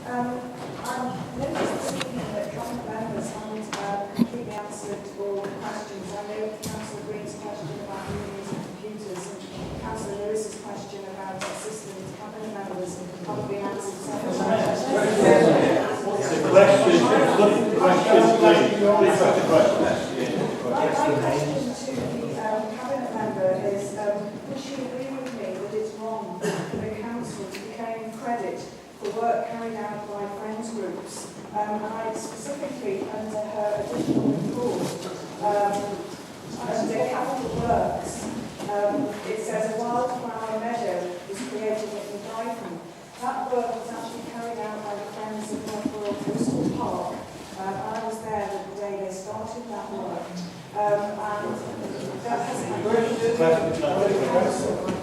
I'm noticing that current members haven't completely answered all the questions. I know Councillor Green's question about unions and computers and Councillor Lewis's question about assistant cabinet members haven't been answered. So My question to the cabinet member is, would she agree with me that it's wrong for the council to claim credit for work carried out by friends groups? And I specifically, under her additional report, under capital works, it says a wildflower meadow was created in Brighton. That work was actually carried out by the Friends of North Wirral Coastal Park. I was there the day they started that work. And that hasn't been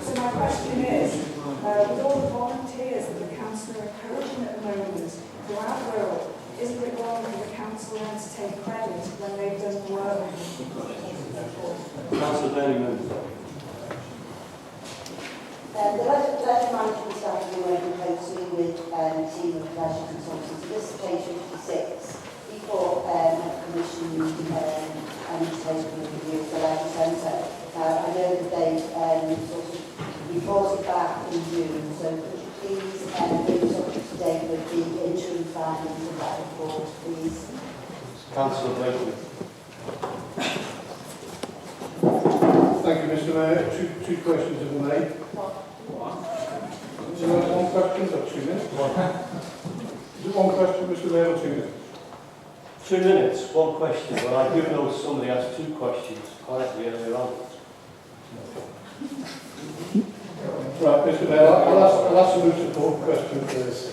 So my question is, with all the volunteers that the council are encouraging at the moment throughout Wirral, isn't it wrong for the council then to take credit when they've done the work? Councillor Birmingham. The leisure management staff have been working closely with a team of leisure consultants. This is page 56. Before commissioned and taken a review of the leisure centre. I know that they sort of reported back in June, so could you please bring us up to date with the interim findings of that report, please? Councillor Blakely. Thank you, Mr. Mayor. Two questions if I may. Is it one question or 2 minutes? Is it one question, Mr. Mayor, or 2 minutes? 2 minutes, one question. Well, I do know somebody asked 2 questions quietly earlier on. Right, Mr. Mayor, I'll ask the support question first.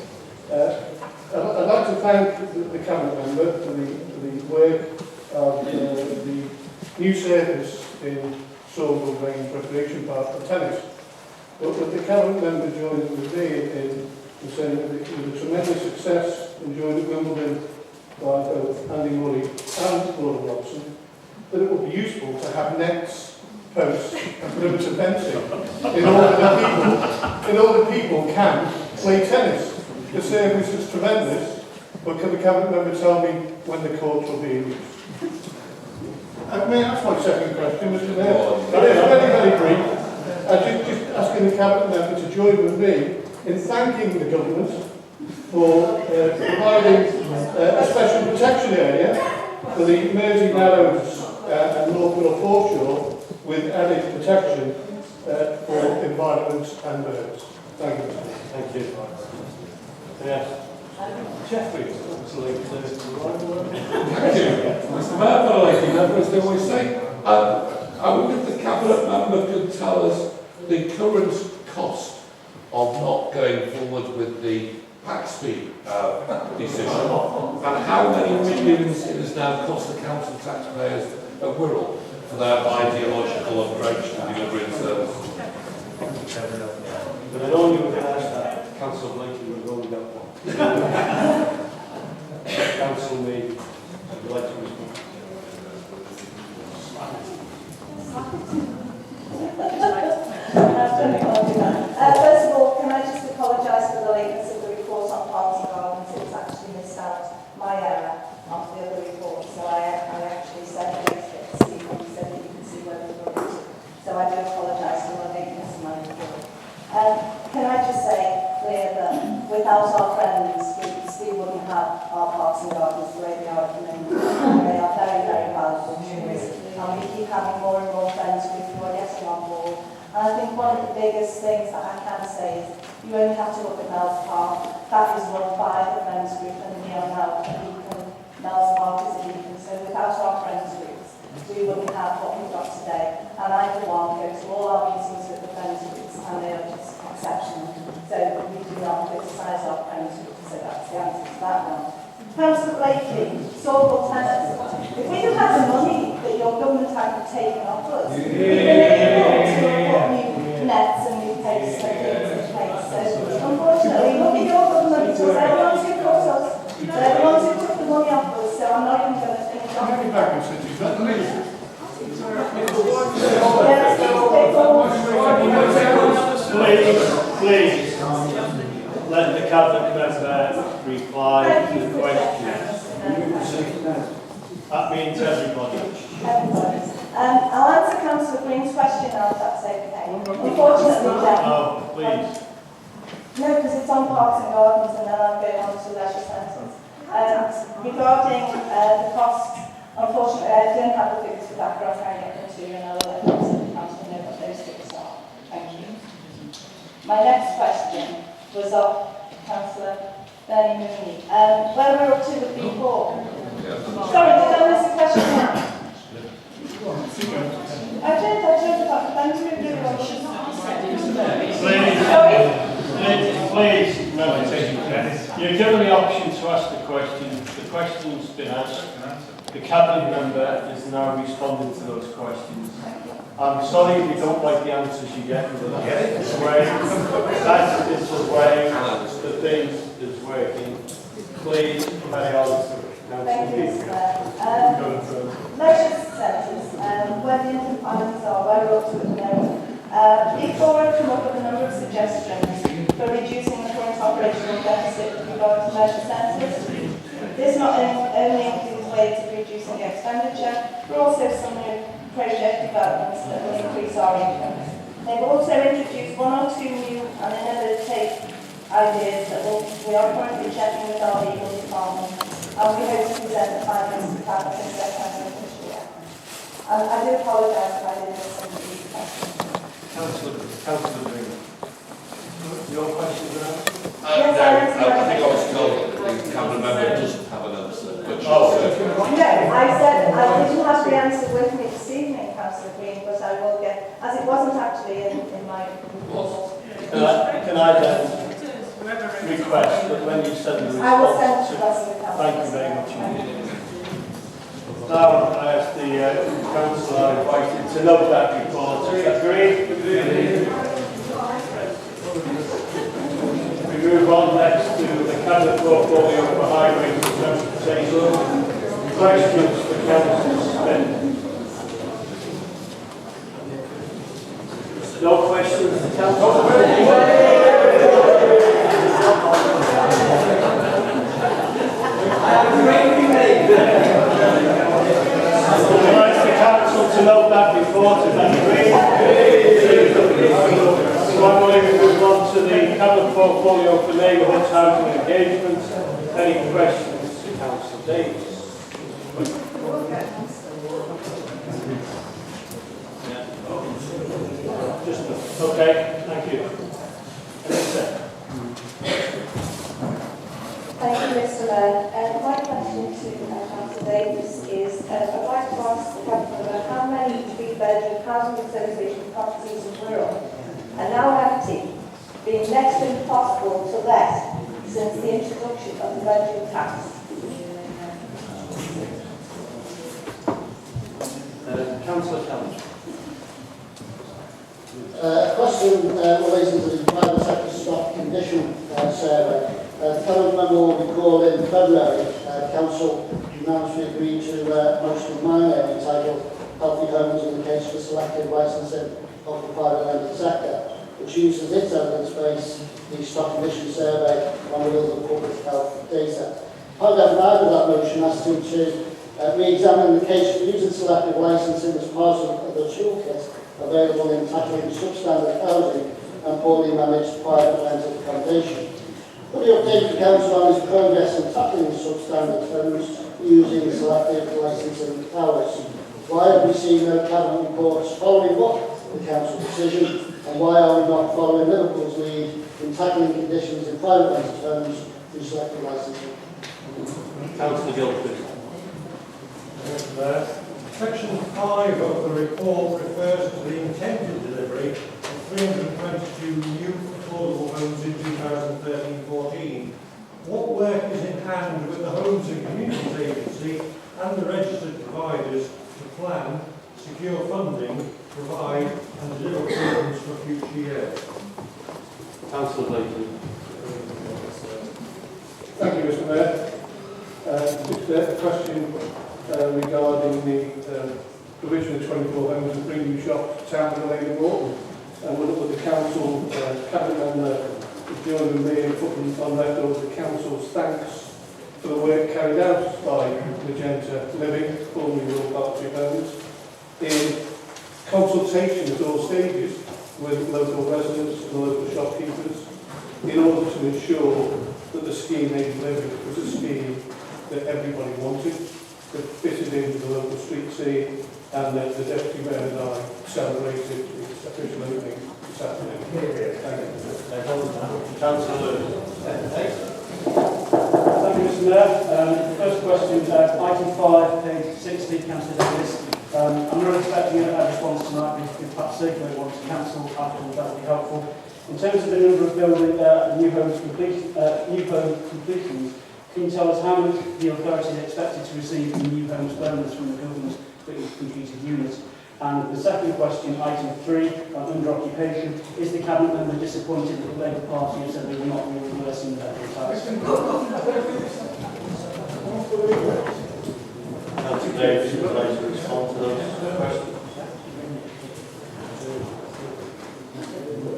I'd like to thank the Cabinet member for the work of the new service in Sawmill Grange Recreation Park for tennis. But the Cabinet member joined with me in saying that it was a tremendous success enjoyed at Wimbledon by both Andy Murray and Gordon Robson, that it would be useful to have nets, posts and perimeter fencing in order that people can play tennis. The service is tremendous, but can the Cabinet member tell me when the courts will be in use? May I ask my second question, Mr. Mayor? It's very brief. I'm just asking the Cabinet member to join with me in thanking the government for providing a special protection area for the Mersey Narrows and North Wirral foreshore with added protection for environment and birds. Thank you. Thank you. Yes. Jeffrey, Thank you, Mr. Mayor, lady member, as they always say. I wonder if the Cabinet member could tell us the current cost of not going forward with the Paxby decision, and how many millions it has now cost the council taxpayers of Wirral for their ideological approach to delivering service. but I know you were going to ask that. Councillor Blakely will go with that one. Councillor Mead, would you like to respond? First of all, can I just apologise for the lateness of the report on parks and gardens? It was actually missed out, my error, of the other report. So I actually said it to see when you said that you can see where we're going to. So I do apologise for the lateness of my report. Can I just say clear that without our friends, we wouldn't have our parks and gardens the way they are at the moment. They are very, very valuable to us. And we keep having more and more friends who are getting on board. And I think one of the biggest things that I can say is you only have to look at Mel's Park. That is run by the Friends Group, and we are now a beacon. Mel's Park is a beacon. So without our Friends Groups, we wouldn't have what we've got today. And I, for one, go to all our meetings with the Friends Groups, and they are just exceptional. So we do not criticise our Friends Groups, so that's the answer to that one. Councillor Blakely, Sawmill tenants. If we had had the money that your government had taken off us, we'd been able to put new nets and new posts and things in place. So unfortunately, look at your government, because they're the ones who cut us. They're the ones who took the money off us, so I'm not even going to finish off. I'll be back in cities, that please. Please. let the cabinet member reply Thank to you the for question. That means everybody. Everybody. I'll answer Councillor Green's question now, if that's okay. Unfortunately, Jack. No, please. No, because it's on parks and gardens and then I'll go on to leisure centres. Regarding the costs, unfortunately I don't have the figures for that, but I'll try and get them to you and I'll let Councillor know what those figures are. Thank you. My next question was of Councillor Bernie Mooney. Where we're up to with B4. Sorry, did I miss a question now? I did, but then we really want to. Sorry? Please, no, you're given the option to ask the question. The question's been asked. The cabinet member is now responding to those questions. I'm sorry if you don't like the answers you get. It's the way the thing is working. Please carry on. Thank you, Mr. Leisure centres, where the infant islands are, where we're up to at the moment. Before I've come up with a number of suggestions for reducing the current operational deficit with regard to leisure centres. This not only includes ways of reducing expenditure, but also some new project developments that will increase our income. They've also introduced one or two new and innovative ideas that we are currently checking with our legal department, and we hope to present the finance department in September of this year. I do apologise if I didn't miss some of these questions. Councillor Green. Your question now? Yes, I think I was told that the cabinet member doesn't have an answer. But No, I said I didn't have the answer with me this evening, Councillor Green, but I will get, as it wasn't actually in my report. Can I then request that when you send the response I will send the rest of the council. Thank you very much. Now I ask the council are invited to note that report. Agree? We move on next to the cabinet portfolio for highways and transportation. Questions for Councillor Smith? No questions to Councillor to note that report, is that agreed? So I'm going to move on to the cabinet portfolio for neighbourhood housing engagement. Any questions to Councillor Davis? Okay, thank you. Thank you, Mr. Mayor. My question to Councillor Davis is, I'd like to ask the Cabinet about how many three-bedroom housing association properties in Wirral are now empty, being next to impossible to let since the introduction of the rental tax. Councillor Talmadge. Question relating to the private sector stock condition survey. The current member will recall in February, Council unanimously agreed to motion my name entitled Healthy Homes in the case for selective licensing of the private rental sector, which uses its evidence base, the stock condition survey, on the wheels of public health data. Paragraph 9 of that motion asks him to re-examine the case for using selective licensing as part of the toolkit available in tackling substandard housing and poorly managed private rental accommodation. Could you update the Council on his progress in tackling substandard homes using selective licensing powers? Why have we seen no cabinet reports following up the Council decision, and why are we not following Liverpool's lead in tackling conditions in private rented homes through selective licensing? Councillor Gilford. Section 5 of the report refers to the intended delivery of 322 new affordable homes in 2013-14. What work is in hand with the Homes and Communities Agency and the registered providers to plan, secure funding, provide and deliver programs for future years? Councillor Blakely. Thank you, Mr. Mayor. Just a question regarding the provision of 24 homes and 3 new shops to town and Lady Morton. And would the council cabinet member join with me in putting on record the Council's thanks for the work carried out by Magenta Living, formerly Wirral Partnership Homes, in consultation at all stages with local residents and local shopkeepers in order to ensure that the scheme they delivered was a scheme that everybody wanted, that fitted in with the local street scene, and that the Deputy Mayor and I celebrated its official opening this afternoon. Councillor Thank you, Mr. Mayor. First question, item 5, page 60, Councillor Davis. I'm not expecting a response tonight, but if you could perhaps circulate one to Council afterwards, that would be helpful. In terms of the number of building new home completions, can you tell us how much the authority is expected to receive in new homes bonus from the government for each completed unit? And the second question, item 3, under occupation, is the Cabinet member disappointed that the Labour Party has said they will not be reversing the federal tax? Councillor Davis would like to respond to those questions.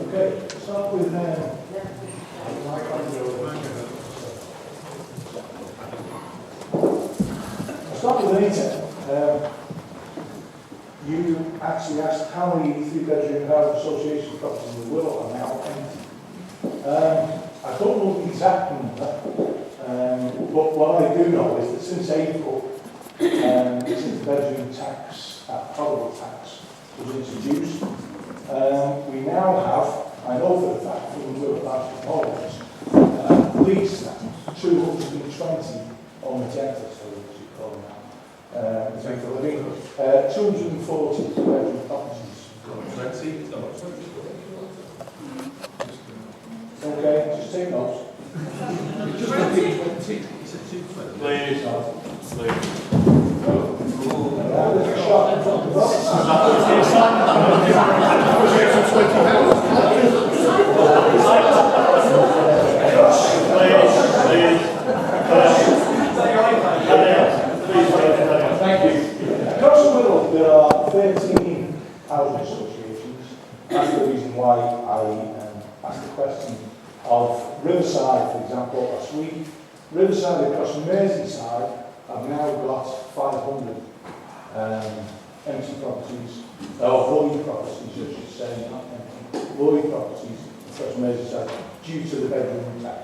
Okay, start with I'll start with Anita. You actually asked how many 3-bedroom house association properties in the world are now empty. I don't know the exact number, but what I do know is that since April, since the bedroom tax, probable tax, was introduced, we now have, I know for a fact from the Wirral Partnership Homes, at least 220 on Magenta, so as you call them now, Magenta Living, 240 bedroom properties. 20? Okay, just take notes. Just 20. He said 220. Please. There's a shop in front of Thank you. Across the Wirral, there are 13 housing associations. That's the reason why I asked the question of Riverside, for example, last week. Riverside across Merseyside have now got 500 empty properties, or void properties, I should say, not empty, void properties across Merseyside due to the bedroom tax.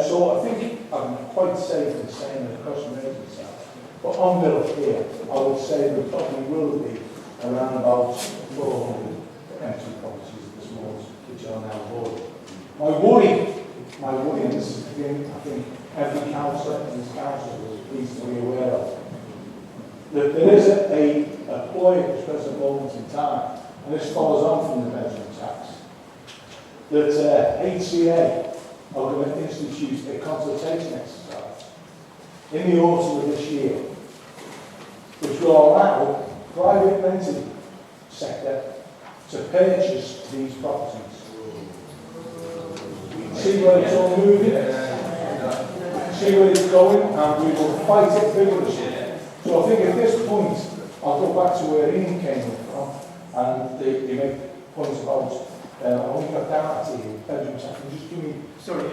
So I think I'm quite safe in saying that across Merseyside, but on Wirral here, I would say there probably will be around about 400 empty properties at this moment, which are now void. My worry, and this is the thing I think every councillor in this council needs to be aware of, that there is a ploy at this present moment in time, and this follows on from the bedroom tax, that HCA are going to institute a consultation exercise in the autumn of this year, which will allow private rented sector to purchase these properties. See where it's all moving, see where it's going, and we will fight it vigorously. So I think at this point, I'll go back to where Ian came from, and they make points about, I only got down to you, bedroom tax, and just give me... Sorry,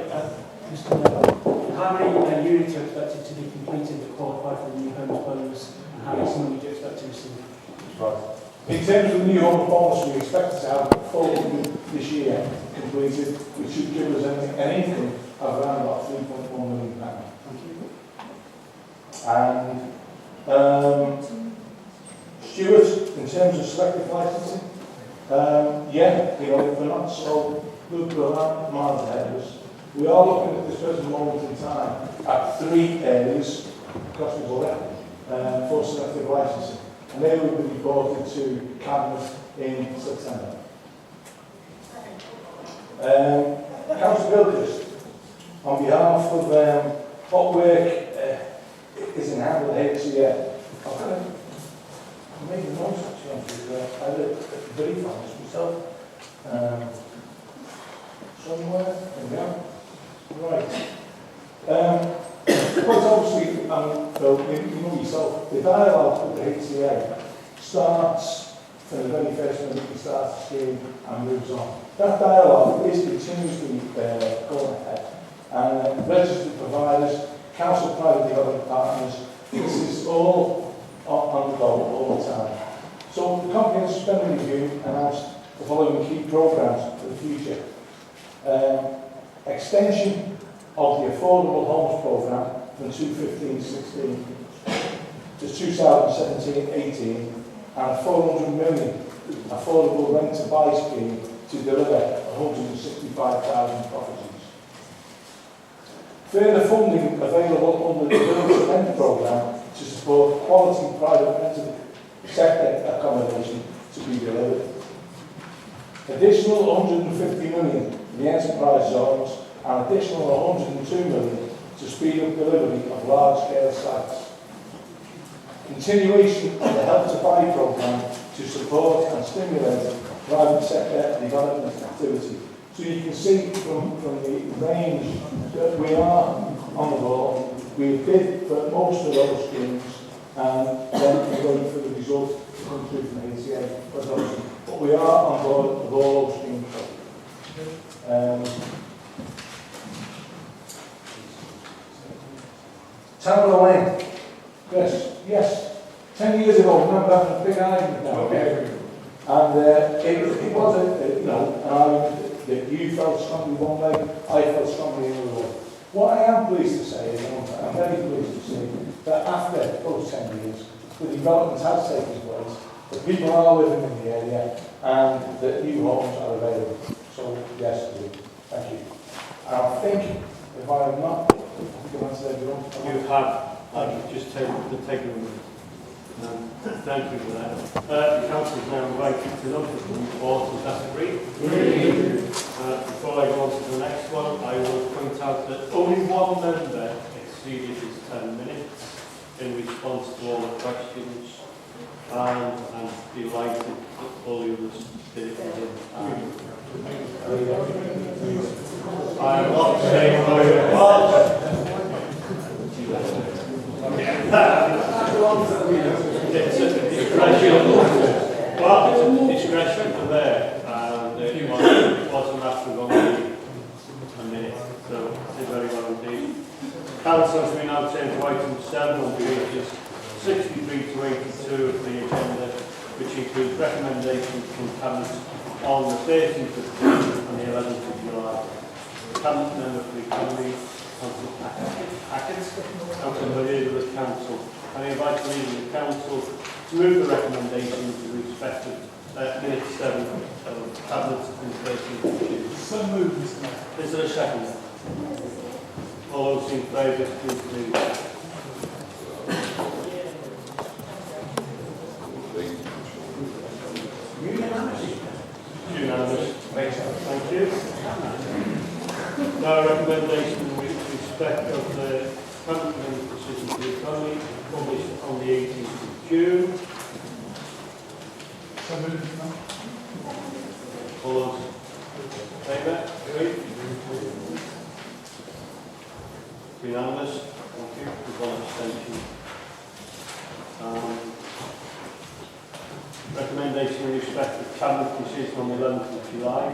Mr. Mayor, how many units are expected to be completed that qualify for the new homes bonus, and how much money do you expect to receive? Right. In terms of the new home bonus, we expect to have 400 this year completed, which should give us an income of around about £3.1 million. Thank you. And Stuart, in terms of selective licensing, yeah, you know, we're not so good, we're not miles ahead of us. We are looking at this present moment in time at 3 areas across the board for selective licensing, and they will be reported to Cabinet in September. Councillor Gilchrist, on behalf of what work is in hand with HCA, I'm making notes actually, I had a brief on this myself. Somewhere, there we go. Right. Quite obviously, well, you know yourself, the dialogue with the HCA starts from the very first minute we start the scheme and moves on. That dialogue is continuously going ahead, and registered providers, council private development partners, this is all on the go all the time. So the comprehensive spending review announced the following key programmes for the future. Extension of the Affordable Homes Programme from 2015-16 to 2017-18, and a 400 million affordable rent-to-buy scheme to deliver 165,000 properties. Further funding available under the Build to Rent programme to support quality private rented sector accommodation to be delivered. Additional 150 million in the enterprise zones and additional 102 million to speed up delivery of large-scale sites. Continuation of the Help to Buy programme to support and stimulate private sector development activity. So you can see from the range that we are on the ball. We bid for most of those schemes, and then we're going for the result to come through from the HCA for those. But we are on board with all those schemes. Town of Lane. Yes. 10 years ago, remember having a big argument down there? And it was an argument that you felt strongly one way, I felt strongly another way. What I am pleased to say is, I'm very pleased to see that after those 10 years, the development has taken place, that people are living in the area, and that new homes are available. So, yes, thank you. And I think, if I have not, I think I've answered everyone. You have. I could just take a minute. Thank you for that. The council is now invited to look at the report. Is that agreed? Before I go on to the next one, I will point out that only one member exceeded his 10 minutes in response to all the questions, and I'm delighted that all the others did it within. I'm not saying how it was. It's a discretion. Well, it's a discretion for there, and it was a matter of only a minute, so it's very well indeed. Councillors, we now turn to item 7 on pages 63 to 82 of the agenda, which includes recommendations from Cabinet on the 13th of June and the 11th of July. Cabinet member for the economy, Councillor Hackett, Councillor Maria of the Council. I invite the leader of the Council to move the recommendations in respect of minute 7 of Cabinet on the 13th of June. So moved, Mr. Mayor. Is there a second? All those in favour, please move. Unanimous. Thank you. Now, recommendation in respect of the Cabinet decision for the economy published on the 18th of June. All those in favour? Unanimous. Thank you. With one abstention. Recommendation in respect of Cabinet decision on the 11th of July.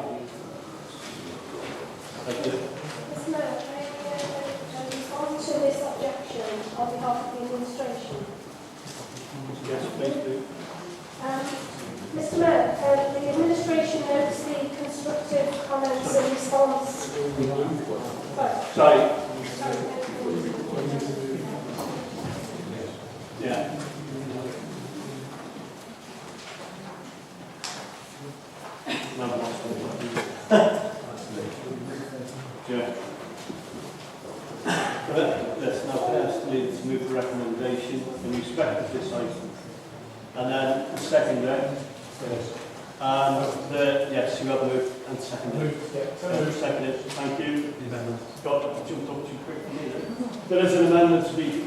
Thank you. Mr. Mayor, may I respond to this objection on behalf of the administration? Yes, please do. Mr. Mayor, the administration notes the constructive comments and response. Sorry. Yeah. No, yeah. Let's now first need to move the recommendation in respect of this item. And then the second then. Yes. Yes, you have moved and seconded. Seconded. Thank you. Got jumped up too quickly. There is an amendment to be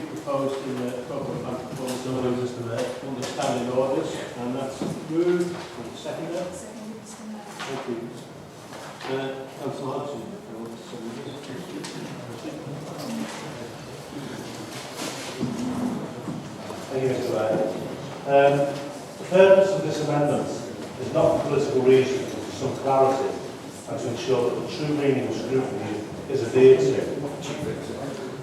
proposed in the program and performance under standing orders, and that's moved and seconded. Thank you. Councillor Hodgson, if you want to say this. Thank you, Mr. Mayor. The purpose of this amendment is not for political reasons, but to some clarity and to ensure that the true meaning of scrutiny is adhered to.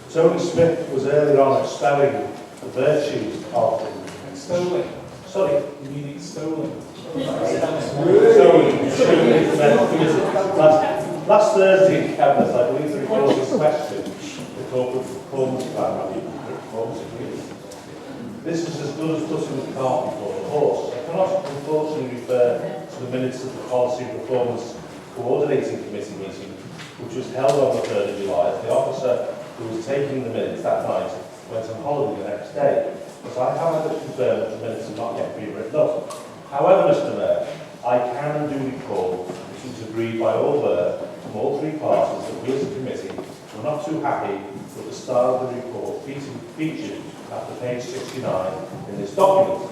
Tony Smith was earlier on expelling the virtues of Stolen. sorry, You mean it's stolen? Last Thursday in Cabinet, I believe the report was questioned the corporate performance plan and the performance agreement. This is as good as putting the cart before the horse. I cannot unfortunately refer to the minutes of the Policy and Performance Coordinating Committee meeting, which was held on the 3rd of July, as the officer who was taking the minutes that night went on holiday the next day. But I however confirm that the minutes have not yet been written up. However, Mr Mayor, I can and do recall it was agreed by all there, from all three parties, that we as a committee were not too happy with the style of the report featured after page 69 in this document.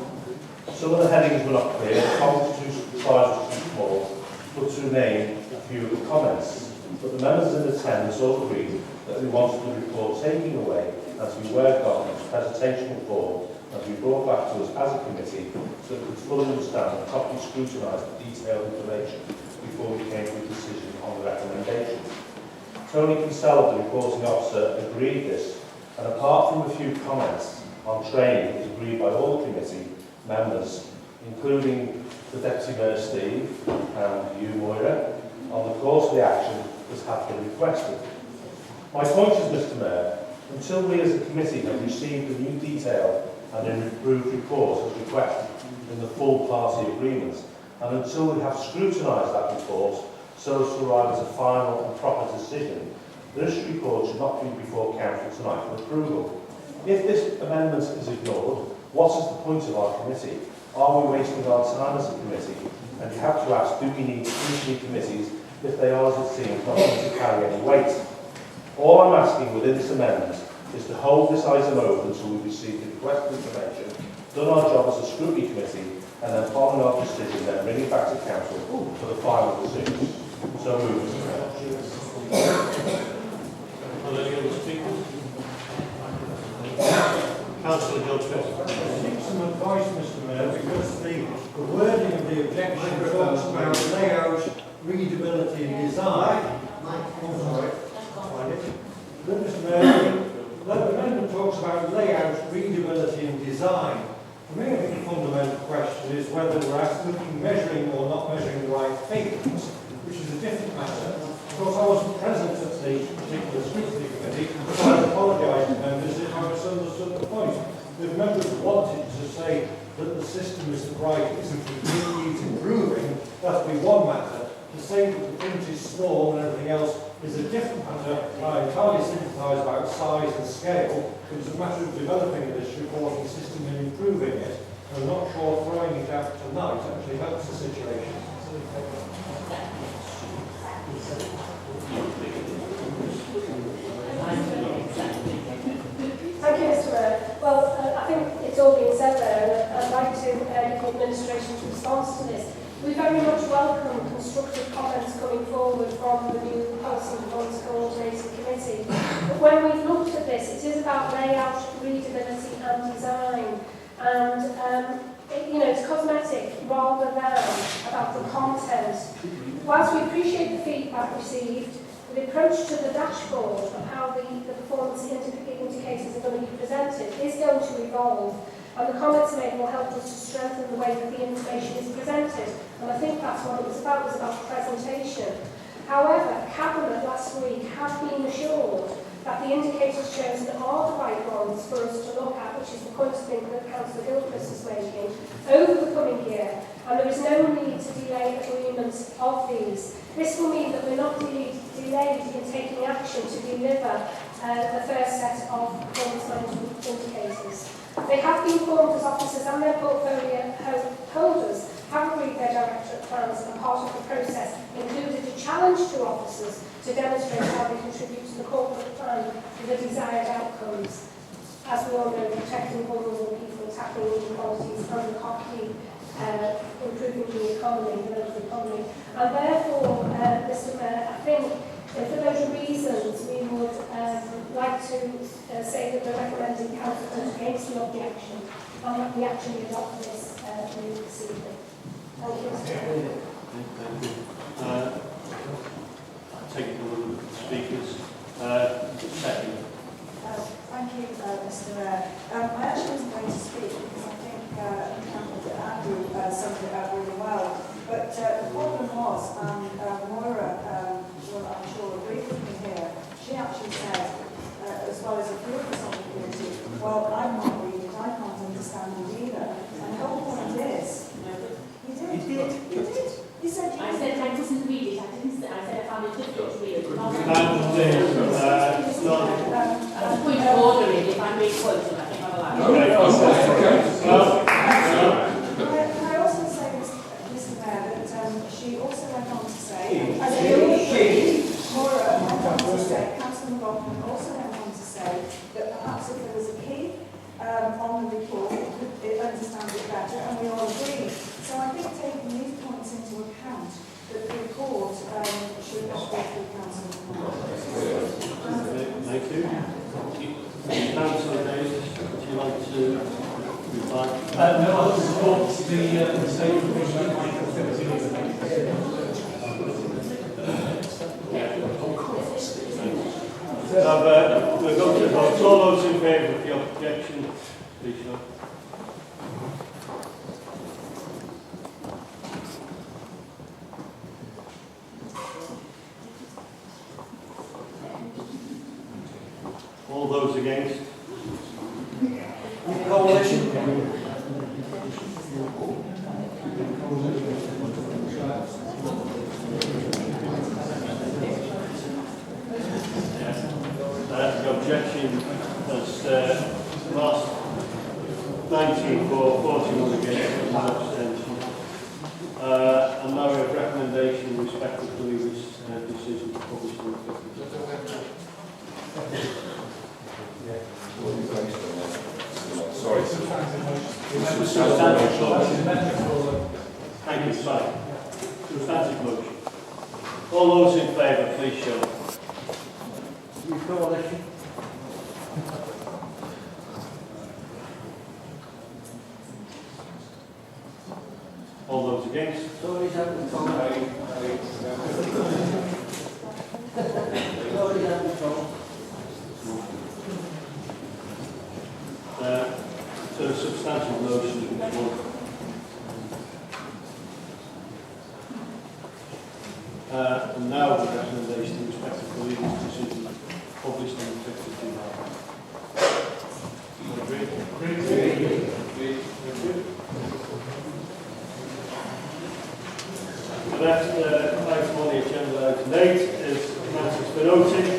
Some of the headings were not clear, the comments too size was too small, but to name a few of the comments. But the members in attendance all agreed that we wanted the report taken away and to be worked on in its presentational form and to be brought back to us as a committee so that we could fully understand and properly scrutinise the detailed information before we came to a decision on the recommendation. Tony Kinsella, the reporting officer, agreed this, and apart from a few comments on training, it was agreed by all the committee members, including the Deputy Mayor Steve and you, Moira, on the course of the action as had been requested. My point is, Mr Mayor, until we as a committee have received a new detail and an improved report as requested in the full party agreement, and until we have scrutinised that report so as to arrive at a final and proper decision, this report should not be before Council tonight for approval. If this amendment is ignored, what is the point of our committee? Are we wasting our time as a committee? And you have to ask, do we need three committees if they are, as it seems, not going to carry any weight? All I'm asking within this amendment is to hold this item open until we receive the requested information, done our job as a scrutiny committee, and then following our decision, then bring it back to Council for the final decision. So moved, Mr Mayor. Councillor George Smith. Seek some advice, Mr Mayor, because the wording of the objection talks about layout, readability and design. But Mr Mayor, the amendment talks about layout, readability and design. For me, I think the fundamental question is whether we're looking measuring or not measuring the right things, which is a different matter. Of course, I wasn't present at the particular scrutiny committee, but I apologise to members if I misunderstood the point. If members wanted to say that the system isn't right, isn't needs improving, that would be one matter. To say that the print is small and everything else is a different matter. I entirely sympathise about size and scale. It was a matter of developing this reporting system and improving it. I'm not sure throwing it out tonight actually helps the situation. Thank you, Mr Mayor. Well, I think it's all been said there, and I'd like to give the administration's response to this. We very much welcome constructive comments coming forward from the new Policy and Performance Coordinating Committee. But when we've looked at this, it is about layout, readability and design. And, it's cosmetic rather than about the content. Whilst we appreciate the feedback received, the approach to the dashboard of how the performance indicators are going to be presented is going to evolve. And the comments made will help us to strengthen the way that the information is presented. And I think that's what it was about presentation. However, Cabinet last week have been assured that the indicators chosen are the right ones for us to look at, which is the point I think that Councillor Gilchrist is making, over the coming year. And there is no need to delay agreement of these. This will mean that we're not delayed in taking action to deliver the first set of performance management indicators. They have been formed as officers and their portfolio holders have agreed their directorate plans, and part of the process included a challenge to officers to demonstrate how they contribute to the corporate plan for the desired outcomes. As we all know, protecting vulnerable people, tackling inequalities, and the key improving the economy, the local economy. And therefore, Mr Mayor, I think for those reasons we would like to say that we're recommending Council vote against the objection and that we actually adopt this this evening. Thank you, Mr Mayor. Take it from the speakers. Second. Thank you, Mr. Mayor. I actually wasn't going to speak because I think Andrew summed it up really well. But the problem was, and Moira will, I'm sure, agree with me here, she actually said, as well as a few of us on the committee, well, I can't read it, I can't understand it either. And the whole point is, you did. You did. You said you I said I couldn't read it. I didn't say, I said I found it difficult to read. Not That's a point of ordering. If I'm being quoted, I think I'm allowed. okay. Can I also say, Mr. Mayor, that she also went on to say, Maura went on to say, Councillor McLaughlin also went on to say that perhaps if there was a key on the report, it understands it better, and we all agree. So I think taking these points into account, that the report should not go through council. Thank you. Councillor Davis, would you like to reply? No, I support the statement. We're going to vote. All those in favour of the objection, please show. All those against? Coalition. The objection has lost 19 for 41 against and 1 abstention. And now we have recommendation in respect of the leader's decision to publish on the 50th. Sorry. Thank you, sorry. Substantive motion. All those in favour, please show. Coalition. All those against? Tories have control. Tories have control. So the substantive motion is one. And now the recommendation in respect of the legal decision published on the 5th of July. Agree? The next item on the agenda, item 8, is matters for noting.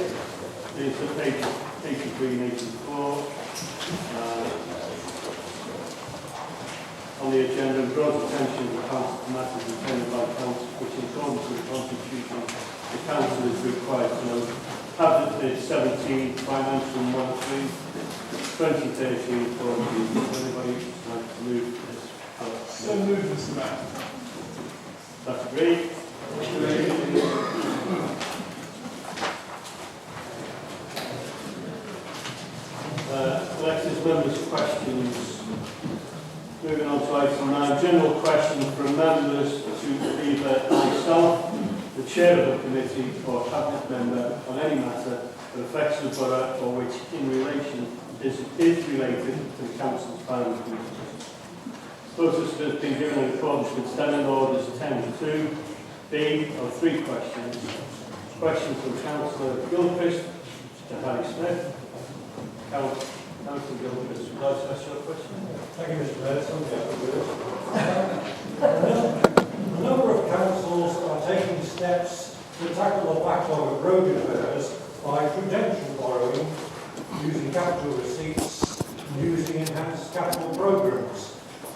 These are pages 83 and 84. On the agenda, draws attention to the council to matters intended by council, which in accordance with the constitution, the council is required to know. Cabinet Bid 17, Financial Monitoring, 2013 for Does anybody like to move this? So moved, Mr. Mayor. That's agreed. Next is members' questions. Moving on to item 9, general questions from members to either myself, the chair of the committee, or cabinet member on any matter that affects the borough or which in relation is related to the council's planning committee. Notice has been given in accordance with Standing Orders 10.2b of 3 questions. Questions from Councillor Gilchrist to Harry Smith. Councillor Gilchrist, would you like to ask your question? Thank you, Mr. Mayor. A number of councils are taking steps to tackle the backlog of road repairs by prudential borrowing, using capital receipts, and using enhanced capital programmes.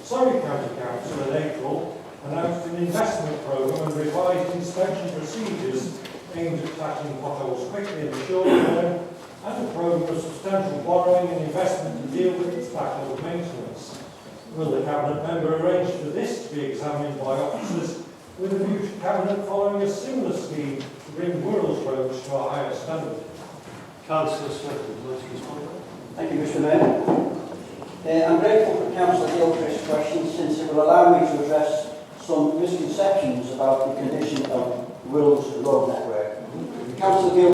Surrey County Council in April announced an investment programme and revised inspection procedures aimed at tackling potholes quickly in the short term, and a programme of substantial borrowing and investment to deal with its backlog of maintenance. Will the Cabinet member arrange for this to be examined by officers with a view to Cabinet following a similar scheme to bring Wirral's roads to a higher standard? Councillor Smith, would you like to respond? Thank you, Mr. Mayor. I'm grateful for Councillor Gilchrist's question, since it will allow me to address some misconceptions about the condition of Wirral's road network. The council of Guildford